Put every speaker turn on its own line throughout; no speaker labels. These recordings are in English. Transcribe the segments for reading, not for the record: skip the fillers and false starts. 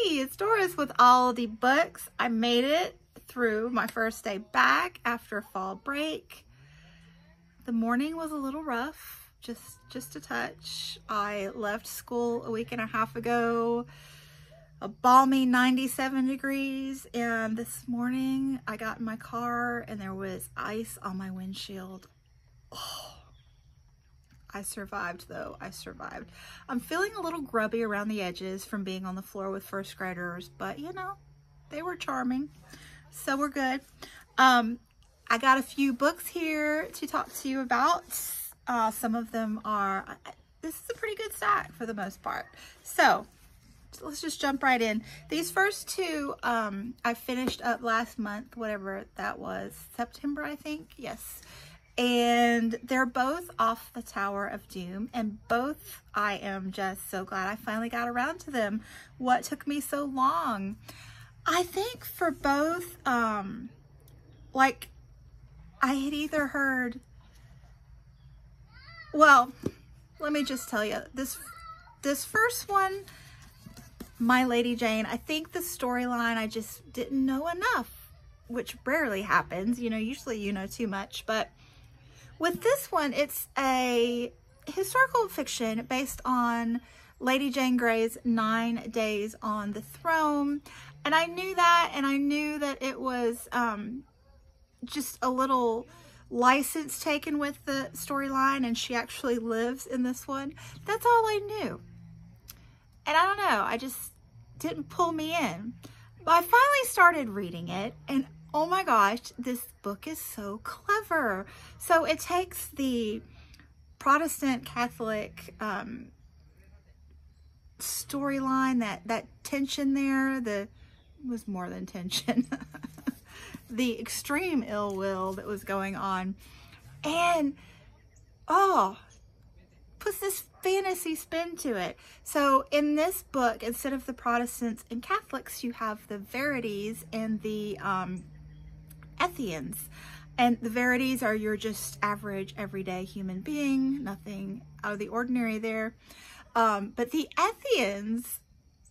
it's Doris with all the books. I made it through my first day back after fall break. The morning was a little rough, just a touch. I left school a week and a half ago, a balmy 97 degrees, and this morning I got in my car and there was ice on my windshield. Oh, I survived though, I survived. I'm feeling a little grubby around the edges from being on the floor with first graders, but you know, they were charming, so we're good. I got a few books here to talk to you about. Some of them are, this is a pretty good stack for the most part. So let's just jump right in. These first two, I finished up last month, whatever that was, September, I think, yes. And they're both off the Tower of Doom, and both I am just so glad I finally got around to them. What took me so long? I think for both, like, I had either heard, well, let me just tell you, this first one, My Lady Jane, I think the storyline, I just didn't know enough, which rarely happens. You know, usually you know too much, but with this one, it's a historical fiction based on Lady Jane Grey's 9 Days on the Throne. And I knew that, and I knew that it was just a little license taken with the storyline, and she actually lives in this one. That's all I knew. And I don't know, I just didn't pull me in. But I finally started reading it, and oh my gosh, this book is so clever. So it takes the Protestant Catholic storyline, that tension there, was more than tension, the extreme ill will that was going on, and puts this fantasy spin to it. So in this book, instead of the Protestants and Catholics, you have the Verities and the Ethians. And the Verities are your just average, everyday human being, nothing out of the ordinary there. But the Ethians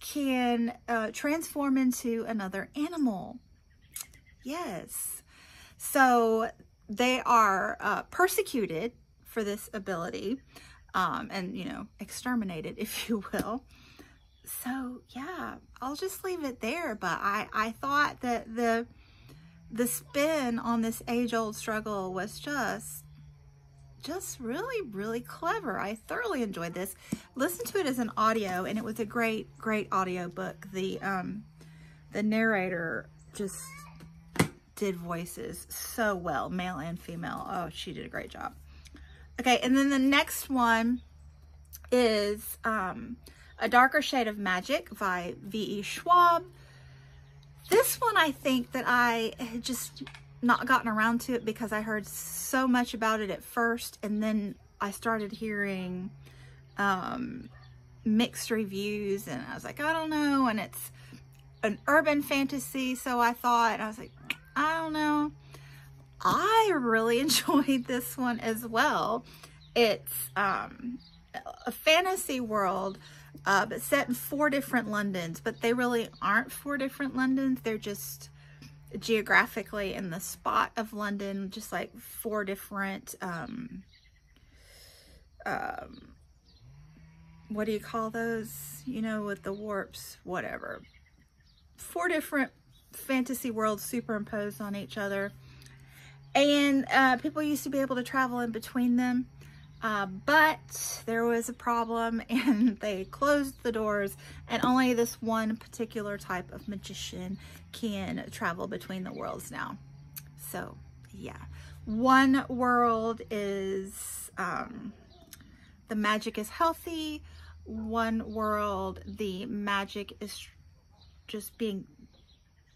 can transform into another animal. Yes. So they are persecuted for this ability, and, you know, exterminated, if you will. So yeah, I'll just leave it there. But I thought that the spin on this age-old struggle was just really, really clever. I thoroughly enjoyed this. Listened to it as an audio, and it was a great audio book. The narrator just did voices so well, male and female. Oh, she did a great job. Okay, and then the next one is A Darker Shade of Magic by V.E. Schwab. This one, I think that I had just not gotten around to it because I heard so much about it at first, and then I started hearing mixed reviews, and I was like, I don't know, and it's an urban fantasy, so I thought, and I was like, I don't know. I really enjoyed this one as well. It's a fantasy world, but set in 4 different Londons, but they really aren't 4 different Londons. They're just geographically in the spot of London, just like 4 different, what do you call those? You know, with the warps, whatever. 4 different fantasy worlds superimposed on each other. And people used to be able to travel in between them. But there was a problem, and they closed the doors, and only this one particular type of magician can travel between the worlds now. So yeah, one world is the magic is healthy. One world, the magic is just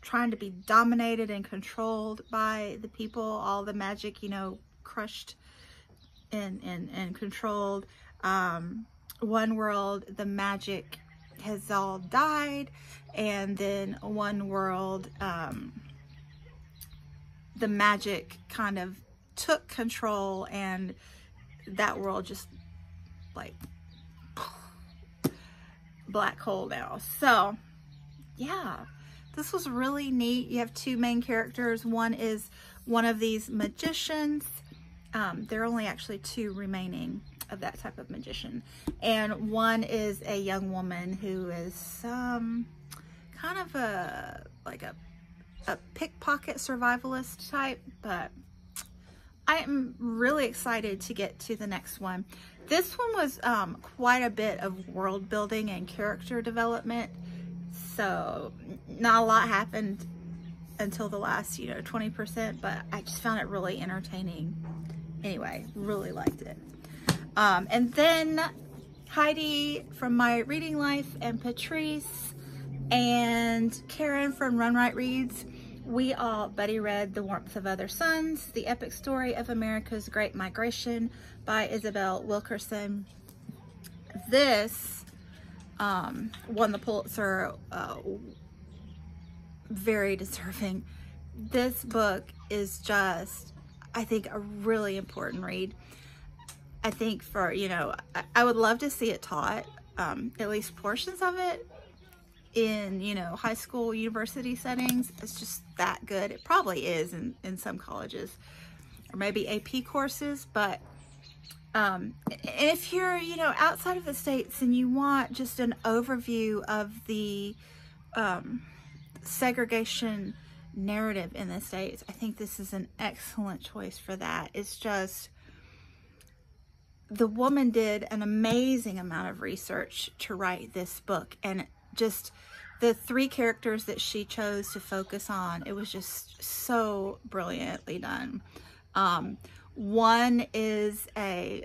trying to be dominated and controlled by the people. All the magic, you know, crushed and controlled. One world, the magic has all died, and then one world, the magic kind of took control, and that world just like black hole now. So yeah, this was really neat. You have two main characters. One is one of these magicians. There are only actually two remaining of that type of magician. And one is a young woman who is kind of a pickpocket survivalist type, but I am really excited to get to the next one. This one was quite a bit of world building and character development. So not a lot happened until the last, 20%, but I just found it really entertaining. Anyway, really liked it. And then Heidi from My Reading Life and Patrice and Karen from Run Right Reads, we all buddy read The Warmth of Other Suns, The Epic Story of America's Great Migration by Isabel Wilkerson. This won the Pulitzer, very deserving. This book is just, I think, a really important read. I think for, I would love to see it taught, at least portions of it, in, high school, university settings. It's just that good. It probably is in some colleges, or maybe AP courses, but if you're, outside of the States and you want just an overview of the segregation narrative in the States, I think this is an excellent choice for that. It's just, the woman did an amazing amount of research to write this book, and just the three characters that she chose to focus on, it was just so brilliantly done. One is a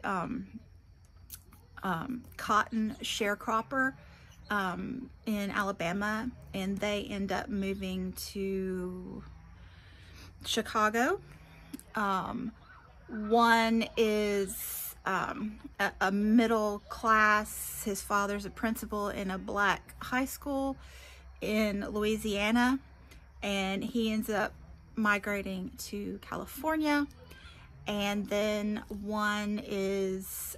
cotton sharecropper in Alabama, and they end up moving to Chicago. One is a middle class, his father's a principal in a black high school in Louisiana, and he ends up migrating to California. And then one is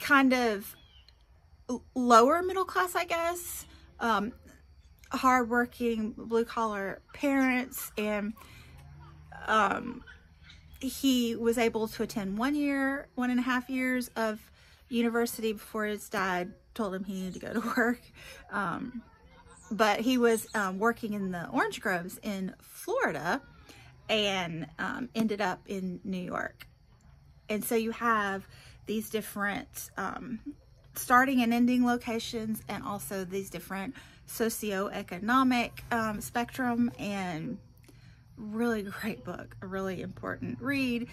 kind of lower middle class, I guess, hardworking blue collar parents, and he was able to attend 1.5 years of university before his dad told him he needed to go to work. But he was working in the orange groves in Florida, and ended up in New York. And so you have these different starting and ending locations, and also these different socioeconomic spectrum, and really great book, a really important read.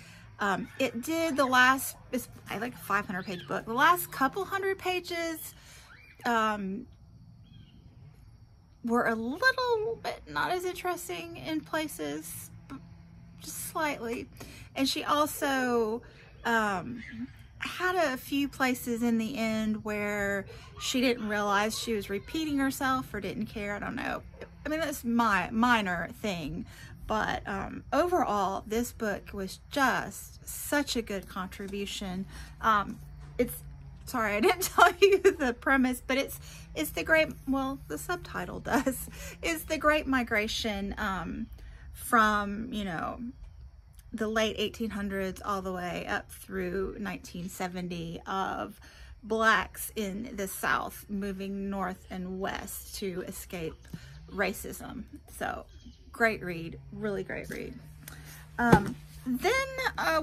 It did the last, it's like a 500-page book. The last couple hundred pages were a little bit not as interesting in places, just slightly. And she also had a few places in the end where she didn't realize she was repeating herself or didn't care. I don't know. I mean, that's my minor thing. But overall, this book was just such a good contribution. Sorry, I didn't tell you the premise, but it's the great, well, the subtitle does, is the Great Migration from, the late 1800s all the way up through 1970 of blacks in the South moving north and west to escape racism. So great read, really great read. Then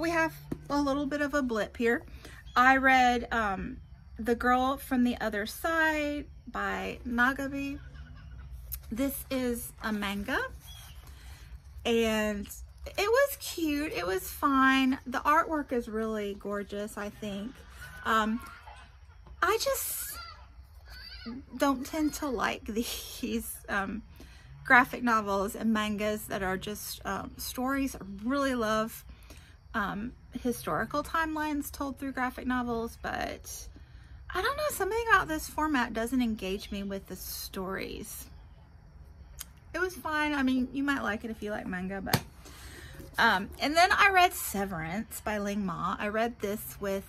we have a little bit of a blip here. I read The Girl from the Other Side by Nagabi. This is a manga, and it was cute. It was fine. The artwork is really gorgeous, I think. I just don't tend to like these graphic novels and mangas that are just stories. I really love historical timelines told through graphic novels, but I don't know, something about this format doesn't engage me with the stories. It was fine. I mean, you might like it if you like manga, but and then I read Severance by Ling Ma. I read this with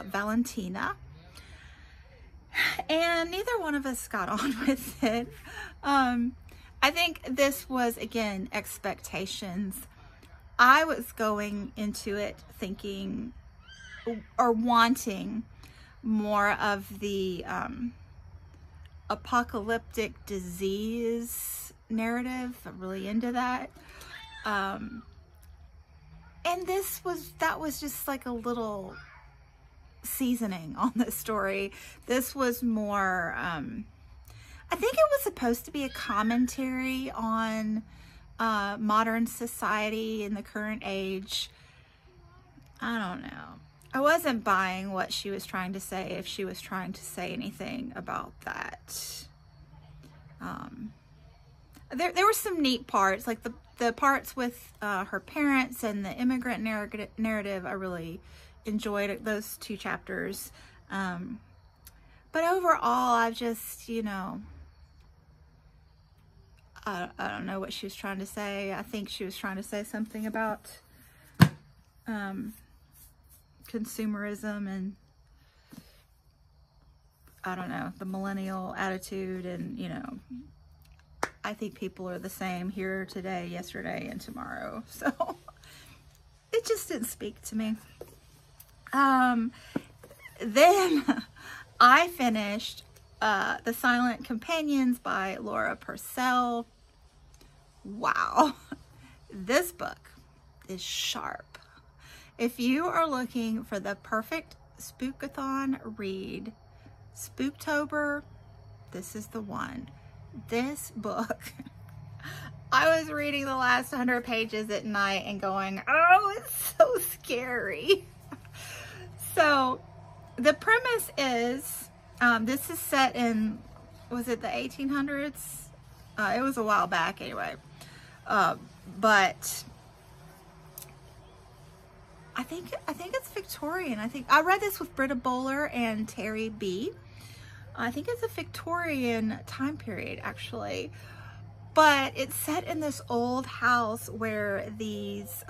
Valentina. and neither one of us got on with it. I think this was, again, expectations. I was going into it thinking or wanting more of the apocalyptic disease narrative. I'm really into that. And that was just like a little seasoning on the story. This was more, I think it was supposed to be a commentary on modern society in the current age. I don't know. I wasn't buying what she was trying to say, if she was trying to say anything about that. There were some neat parts, like the parts with her parents and the immigrant narrative. I really enjoyed those 2 chapters. But overall, I've just, you know, I don't know what she was trying to say. I think she was trying to say something about consumerism and, I don't know, the millennial attitude. And, you know, I think people are the same here today, yesterday, and tomorrow. So it just didn't speak to me. Then I finished The Silent Companions by Laura Purcell. Wow, this book is sharp. If you are looking for the perfect spookathon read, Spooktober, this is the one. This book, I was reading the last 100 pages at night and going, oh, it's so scary. So the premise is, this is set in, was it the 1800s? It was a while back anyway. But I think it's Victorian. I read this with Britta Bowler and Terry B. I think it's a Victorian time period, actually. But it's set in this old house where these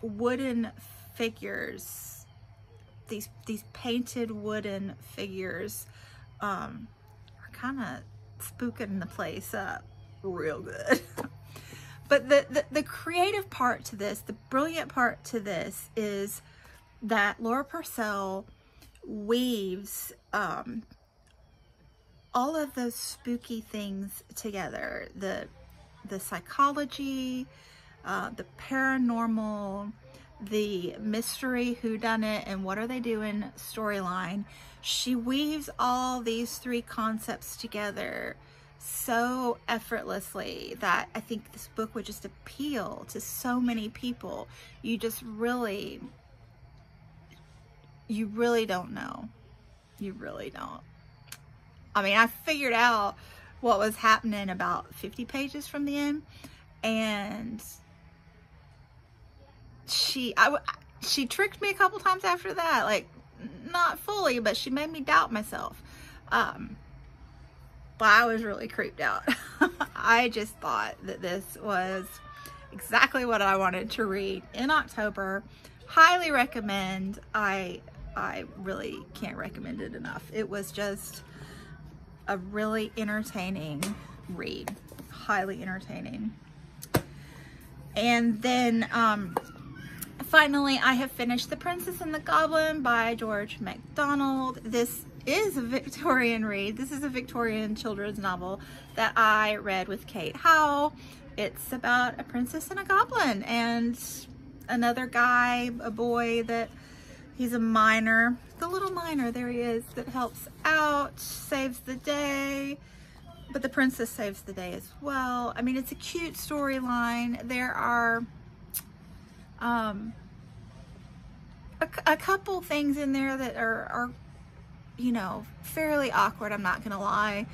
wooden figures, these painted wooden figures, are kind of spooking the place up real good. But the creative part to this, the brilliant part to this, is that Laura Purcell weaves all of those spooky things together. The psychology, the paranormal, the mystery, whodunit, and what are they doing storyline. She weaves all these 3 concepts together so effortlessly that I think this book would just appeal to so many people. You really don't know. You really don't. I mean, I figured out what was happening about 50 pages from the end, and she tricked me a couple times after that, like, not fully, but she made me doubt myself. But I was really creeped out. I just thought that this was exactly what I wanted to read in October. Highly recommend. I really can't recommend it enough. It was just a really entertaining read. Highly entertaining. And then finally, I have finished The Princess and the Goblin by George MacDonald. This is a Victorian read. This is a Victorian children's novel that I read with Kate Howell. It's about a princess and a goblin and another guy, a boy that he's a miner, the little miner, there he is, that helps out, saves the day, but the princess saves the day as well. I mean, it's a cute storyline. There are a couple things in there that are you know, fairly awkward, I'm not gonna lie.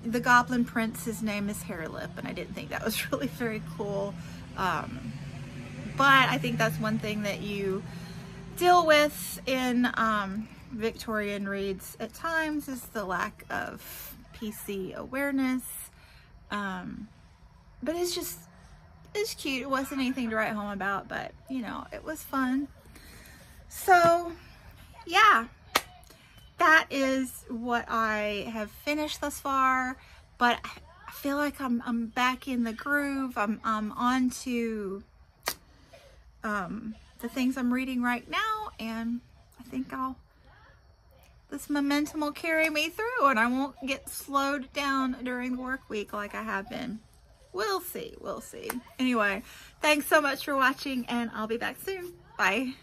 The Goblin Prince, his name is Harelip, and I didn't think that was really very cool. But I think that's one thing that you deal with in Victorian reads at times, is the lack of PC awareness. But it's cute. It wasn't anything to write home about, but you know, it was fun. So yeah, that is what I have finished thus far, but I feel like I'm back in the groove. I'm on to the things I'm reading right now, and I think this momentum will carry me through and I won't get slowed down during the work week like I have been. We'll see. Anyway, thanks so much for watching, and I'll be back soon. Bye.